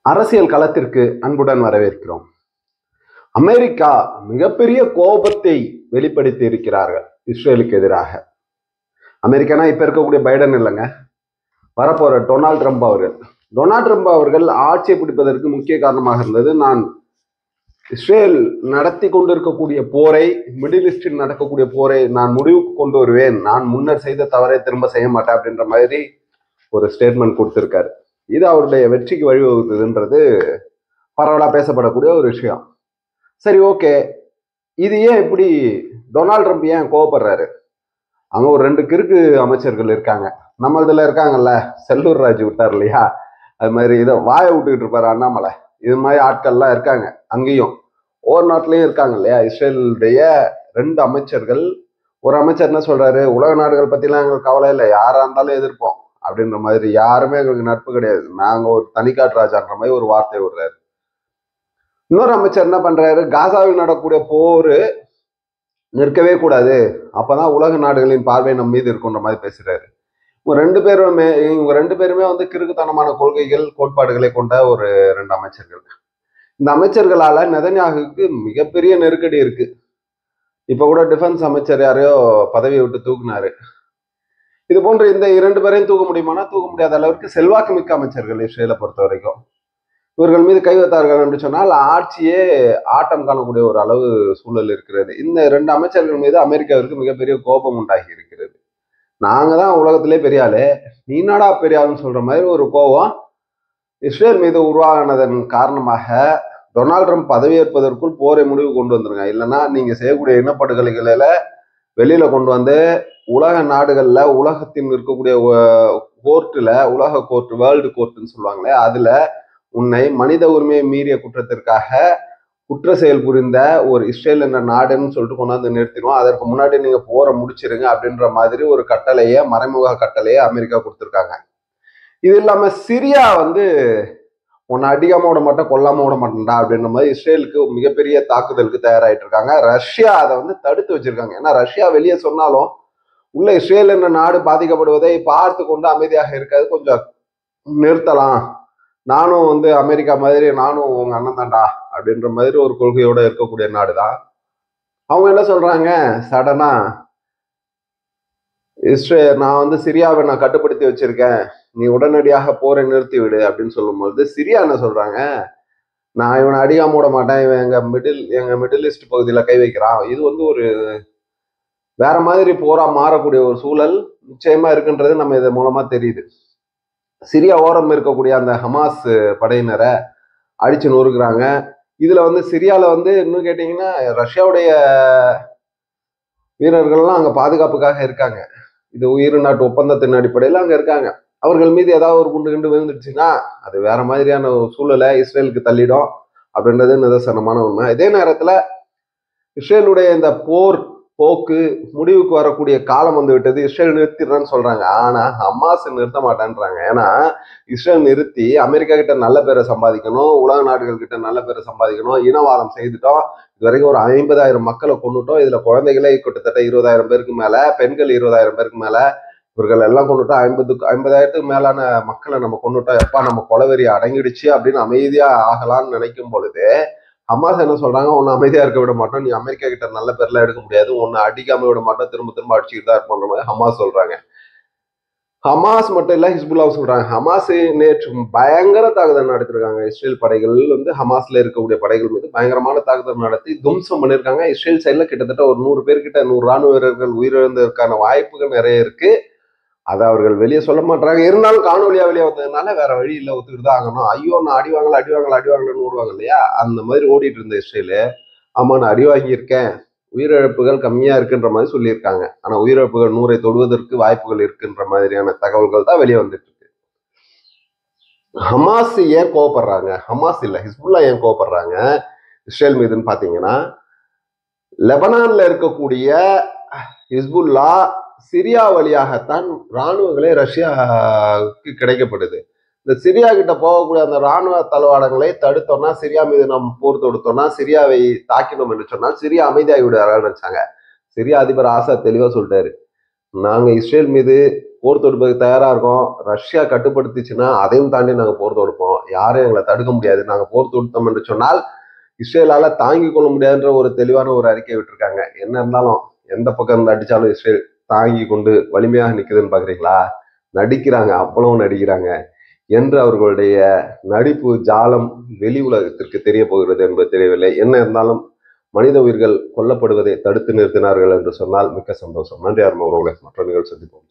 அரசியல் களத்திற்கு அன்புடன் வரவேற்கிறோம். அமெரிக்கா மிகப்பெரிய கோபத்தை வெளிப்படுத்தி இருக்கிறார்கள் இஸ்ரேலுக்கு எதிராக. அமெரிக்கானா இப்ப இருக்கக்கூடிய பைடன் இல்லைங்க, வரப்போற டொனால்ட் ட்ரம்ப் அவர்கள். டொனால்ட் ட்ரம்ப் அவர்கள் ஆட்சியை பிடிப்பதற்கு முக்கிய காரணமாக இருந்தது, நான் இஸ்ரேல் நடத்தி கொண்டிருக்கக்கூடிய போரை, மிடில் ஈஸ்டில் நடக்கக்கூடிய போரை நான் முடிவுக்கு கொண்டு வருவேன், நான் முன்னர் செய்த தவறை திரும்ப செய்ய மாட்டேன் அப்படின்ற மாதிரி ஒரு ஸ்டேட்மெண்ட் கொடுத்திருக்காரு. இது அவருடைய வெற்றிக்கு வழிவகுக்குதுன்றது பரவலா பேசப்படக்கூடிய ஒரு விஷயம். சரி, ஓகே, இது ஏன் இப்படி டொனால்ட் ட்ரம்ப் ஏன் கோவப்படுறாரு? அங்க ஒரு 2 கிறுக்கு அமைச்சர்கள் இருக்காங்க. நம்ம இதுல இருக்காங்கல்ல, செல்லூர் ராஜு விட்டார் இல்லையா, அது மாதிரி இதை வாயை விட்டுக்கிட்டு இருப்பாரு அண்ணாமலை. இது மாதிரி ஆட்கள்லாம் இருக்காங்க. அங்கேயும் ஒவ்வொரு நாட்டிலையும் இருக்காங்க இல்லையா. இஸ்ரேலுடைய 2 அமைச்சர்கள். ஒரு அமைச்சர் என்ன சொல்றாரு, உலக நாடுகள் பத்திலாம் எங்களுக்கு கவலை இல்லை, யாரா இருந்தாலும் எதிர்ப்போம் அப்படின்ற மாதிரி, யாருமே எங்களுக்கு நட்பு கிடையாது, நாங்க ஒரு தனிக்காட்டு ராஜான்ற மாதிரி ஒரு வார்த்தை விடுறாரு. இன்னொரு அமைச்சர் என்ன பண்றாரு, காசாவில் நடக்கக்கூடிய போர் நிற்கவே கூடாது, அப்பதான் உலக நாடுகளின் பார்வை நம்ம மீது இருக்குன்ற மாதிரி பேசுறாரு. இவங்க ரெண்டு பேருமே வந்து கிறுக்குத்தனமான கொள்கைகள், கோட்பாடுகளை கொண்ட ஒரு 2 அமைச்சர்கள். இந்த அமைச்சர்களால நெதன்யாகுவுக்கு மிகப்பெரிய நெருக்கடி இருக்கு. இப்ப கூட டிஃபென்ஸ் அமைச்சர் யாரையோ பதவியை விட்டு தூக்குனாரு. இது போன்ற இந்த 2 பேரையும் தூக்க முடியுமானா தூக்க முடியாத அளவுக்கு செல்வாக்கு மிக்க அமைச்சர்கள் இஸ்ரேலை பொறுத்த வரைக்கும். இவர்கள் மீது கை வைத்தார்கள் என்று சொன்னால் ஆட்சியே ஆட்டம் காணக்கூடிய ஒரு அளவு சூழல் இருக்கிறது. இந்த 2 அமைச்சர்கள் மீது அமெரிக்காவிற்கு மிகப்பெரிய கோபம் உண்டாகி இருக்கிறது. நாங்க தான் உலகத்திலே பெரிய ஆளு, நீ நாடா பெரிய ஆளுன்னு சொல்ற மாதிரி ஒரு கோபம் இஸ்ரேல் மீது உருவானதன் காரணமாக டொனால்ட் ட்ரம்ப் பதவியேற்பதற்குள் போரை முடிவு கொண்டு வந்துருங்க, இல்லைன்னா நீங்க செய்யக்கூடிய இனப்படுகொலைகளில வெளியில கொண்டு வந்து உலக நாடுகள்ல, உலகத்தின் இருக்கக்கூடிய கோர்ட்டுல, உலக கோர்ட், வேர்ல்டு கோர்ட்னு சொல்லுவாங்களே, அதுல உன்னை மனித உரிமையை மீறிய குற்றத்திற்காக குற்ற செயல் புரிந்த ஒரு இஸ்ரேல் என்ற நாடுன்னு சொல்லிட்டு கொண்டாந்து நிறுத்திடுவோம், அதற்கு முன்னாடி நீங்க போரை முடிச்சிருங்க அப்படின்ற மாதிரி ஒரு கட்டளையை, மறைமுக கட்டளையை அமெரிக்கா கொடுத்துருக்காங்க. இது இல்லாம சிரியா வந்து உன்னை அடிக்காம விட மாட்டேன், கொல்லாம விட மாட்டேன்டா அப்படின்ற மாதிரி இஸ்ரேலுக்கு மிகப்பெரிய தாக்குதலுக்கு தயாராயிட்டு இருக்காங்க. ரஷ்யா அதை வந்து தடுத்து வச்சிருக்காங்க. ஏன்னா ரஷ்யா வெளியே சொன்னாலும் உள்ள இஸ்ரேல் என்ற நாடு பாதிக்கப்படுவதை பார்த்து கொண்டு அமைதியாக இருக்காது, கொஞ்சம் நிறுத்தலாம், நானும் வந்து அமெரிக்கா மாதிரி நானும் உங்க அண்ணன் தான்டா அப்படின்ற மாதிரி ஒரு கொள்கையோட இருக்கக்கூடிய நாடுதான். அவங்க என்ன சொல்றாங்க, சடனா நான் வந்து சிரியாவை நான் கட்டுப்படுத்தி வச்சிருக்கேன், நீ உடனடியாக போரை நிறுத்தி விடு அப்படின்னு சொல்லும்போது சிரியா என்ன சொல்றாங்க, நான் இவனை அடிக்காம விட மாட்டேன், இவன் எங்க மிடில் ஈஸ்ட் பகுதியில கை வைக்கிறான், இது வந்து ஒரு வேற மாதிரி போரா மாறக்கூடிய ஒரு சூழல் நிச்சயமா இருக்குன்றது நம்ம இதன் மூலமா தெரியுது. சிரியா ஓரம் இருக்கக்கூடிய அந்த ஹமாஸ் படையினரை அடிச்சு நொறுக்குறாங்க. இதுல வந்து சிரியால வந்து இன்னும் கேட்டீங்கன்னா ரஷ்யாவுடைய வீரர்கள்லாம் அங்க பாதுகாப்புக்காக இருக்காங்க. இது உயிர் நாட்டு ஒப்பந்தத்தின் அடிப்படையில் அங்க இருக்காங்க. அவர்கள் மீது ஏதாவது ஒரு குண்டு கிண்டு விழுந்துடுச்சுன்னா அது வேற மாதிரியான ஒரு சூழலை இஸ்ரேலுக்கு தள்ளிடும் அப்படின்றது நிதர்சனமான உண்மை. இதே நேரத்துல இஸ்ரேலுடைய இந்த போர் போக்கு முடிவுக்கு வரக்கூடிய காலம் வந்து விட்டது, இஸ்ரேல் நிறுத்திடுறேன்னு சொல்றாங்க. ஆனா ஹமாஸ் நிறுத்த மாட்டேன்றாங்க. ஏன்னா இஸ்ரேல் நிறுத்தி அமெரிக்கா கிட்ட நல்ல பேரை சம்பாதிக்கணும், உலக நாடுகள் கிட்ட நல்ல பேரை சம்பாதிக்கணும், இனவாதம் செய்துட்டோம், இது வரைக்கும் ஒரு 50,000 மக்களை கொண்டுட்டோம், இதுல குழந்தைகளே கிட்டத்தட்ட 20,000 பேருக்கு மேல, பெண்கள் 20,000 பேருக்கு மேல, இவர்கள் எல்லாம் கொண்டுட்டோம், 50,000க்கு மேலான மக்களை நம்ம கொண்டுட்டோம், எப்பா நம்ம கொலவெறி அடங்கிடுச்சு அப்படின்னு அமைதியா ஆகலாம்னு நினைக்கும் பொழுது ஹமாஸ் என்ன சொல்றாங்க, உன்னை அமைதியா இருக்க விட மாட்டோம், நீ அமெரிக்கா கிட்ட நல்ல பேர்லாம் எடுக்க முடியாது, உன்னை அடிக்காம விட மாட்டோம், திரும்ப திரும்ப அடிச்சுக்கிட்டு தான் இருப்போன்ற மாதிரி ஹமாஸ் சொல்றாங்க. ஹமாஸ் மட்டும் இல்ல, ஹிஸ்புல்லா சொல்றாங்க. ஹமாஸ் நேற்று பயங்கர தாக்குதல் நடத்திருக்காங்க. இஸ்ரேல் படைகள் வந்து ஹமாஸ்ல இருக்கக்கூடிய படைகள் மீது பயங்கரமான தாக்குதல் நடத்தி தும்சம் பண்ணிருக்காங்க. இஸ்ரேல் சைட்ல கிட்டத்தட்ட ஒரு 100 பேர்கிட்ட, 100 ராணுவ வீரர்கள் உயிரிழந்ததற்கான வாய்ப்புகள் நிறைய இருக்கு. அதை அவர்கள் வெளியே சொல்ல மாட்டாங்க. இருந்தாலும் காணொலியா வெளியே வந்ததுனால வேற வழி இல்லை, ஒத்துக்கிட்டு தான் ஆகணும். ஐயோ நான் அடிவாங்கலன்னு ஓடுவாங்க இல்லையா, அந்த மாதிரி ஓடிட்டு இருந்த இஸ்ரேலு, ஆமா நான் அடி வாங்கியிருக்கேன், உயிரிழப்புகள் கம்மியா இருக்குன்ற மாதிரி சொல்லியிருக்காங்க. ஆனா உயிரிழப்புகள் 100ஐ தொடுவதற்கு வாய்ப்புகள் இருக்குன்ற மாதிரியான தகவல்கள் தான் வெளியே வந்துட்டு இருக்கு. ஹமாஸ் ஏன் கோவப்படுறாங்க, ஹமாஸ் இல்ல ஹிஸ்புல்லா ஏன் கோவப்படுறாங்க இஸ்ரேல் மீதுன்னு பாத்தீங்கன்னா, லெபனான்ல இருக்கக்கூடிய ஹிஸ்புல்லா சிரியா வழியாகத்தான் இராணுவங்களே ரஷ்யாவுக்கு கிடைக்கப்படுது. இந்த சிரியா கிட்ட போகக்கூடிய அந்த இராணுவ தளவாடங்களை தடுத்தோம்னா, சிரியா மீது நாம் போர் தொடுத்தோம்னா, சிரியாவை தாக்கினோம் என்று சொன்னால் சிரியா அமைதியாகி விடுறாங்கன்னு நினைச்சாங்க. சிரியா அதிபர் ஆசாத் தெளிவா சொல்லிட்டாரு, நாங்க இஸ்ரேல் மீது போர் தொடுப்பதுக்கு தயாரா இருக்கோம். ரஷ்யா கட்டுப்படுத்திச்சுன்னா அதையும் தாண்டி நாங்க போர் தொடுப்போம். யாரும் எங்களை தடுக்க முடியாது. நாங்க போர் தொடுத்தோம் என்று சொன்னால் இஸ்ரேலால தாங்கிக் கொள்ள முடியாதுன்ற ஒரு தெளிவான ஒரு அறிக்கை விட்டுருக்காங்க. என்ன இருந்தாலும் எந்த பக்கம் இருந்து அடிச்சாலும் இஸ்ரேல் தாங்கி கொண்டு வலிமையாக நிக்குதுன்னு பாக்குறீங்களா? நடிக்கிறாங்க, அவ்வளவு நடிக்கிறாங்க என்று அவர்களுடைய நடிப்பு ஜாலம் வெளி உலகத்திற்கு தெரிய போகிறது என்பது தெரியவில்லை. என்ன இருந்தாலும் மனித உயிர்கள் கொல்லப்படுவதை தடுத்து நிறுத்தினார்கள் என்று சொன்னால் மிக்க சந்தோஷம். நன்றி அருமை உறவுகளை. மற்ற நிகழ்ச்சி சந்திப்போம்.